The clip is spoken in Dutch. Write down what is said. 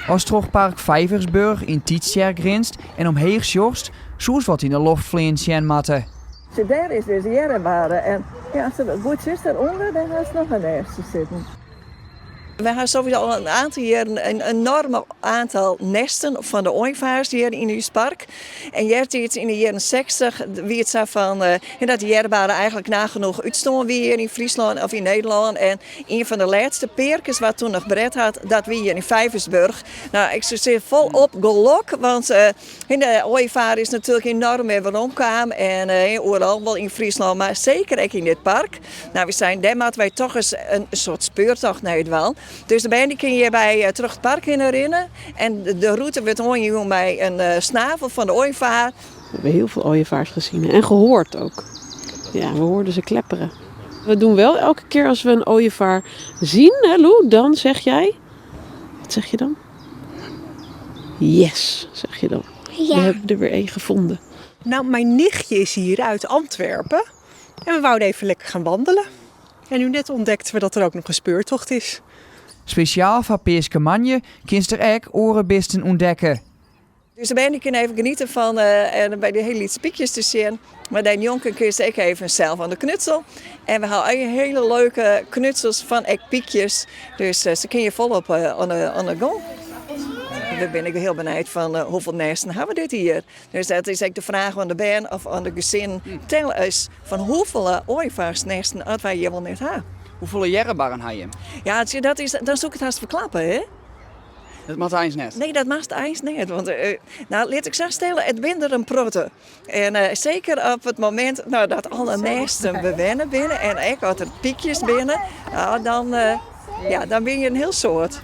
Als toch Park Vijversburg in Tietscher grinst en omheen sjorst, zoals wat in de lucht vliegen zien matten. Daar is dus jerenbare en ja, als er goed is daaronder, dan gaat nog een eerste zitten. We hebben sowieso al een aantal jaren een enorm aantal nesten van de ooievaars hier in ons park. En in de jaren 60 wie het zo van dat de jerenbaren eigenlijk nagenoeg uitstonden weer in Friesland of in Nederland. En een van de laatste perkens wat toen nog bred had, dat we hier in Vijversburg. Nou, ik zit volop geluk, want de ooievaar is natuurlijk enorm weer rondkwam en overal wel in Friesland, maar zeker ook in dit park. Nou, we zijn daarmee wij toch eens een soort speurtocht naar het wel. Dus de band kun je bij terug het park herinneren. En de route wordt ongeveer bij een snavel van de ooievaar. We hebben heel veel ooievaars gezien en gehoord ook. Ja, we hoorden ze klepperen. We doen wel elke keer als we een ooievaar zien, hè Lou, dan zeg jij... Wat zeg je dan? Yes, zeg je dan. Ja. We hebben er weer één gevonden. Nou, mijn nichtje is hier uit Antwerpen. En we wouden even lekker gaan wandelen. En nu net ontdekten we dat er ook nog een speurtocht is. Speciaal voor Peerske Manje kinst er ook orenbisten ontdekken. Dus de band kan even genieten van en bij de hele lied spiekjes te zien. Maar de jongen kun je ook even zelf aan de knutsel. En we hebben hele leuke knutsels van piekjes. Dus ze kun je volop aan de go. Daar ben ik heel benieuwd van hoeveel nesten hebben we dit hier. Dus dat is eigenlijk de vraag aan de band of aan de gezin. Tel eens van hoeveel ooievaarsnesten dat wij hier wel net hebben. Hoeveel jerenbaren heb je? Ja, dat is, dan zoek ik het haast verklappen, hè? Dat mag eens net. Nee, dat mag het eens niet. Want, nou, laat ik zo stellen, het binder een protte. En zeker op het moment dat alle nesten bewennen binnen en ook als er piekjes binnen, nou, dan ben je een heel soort.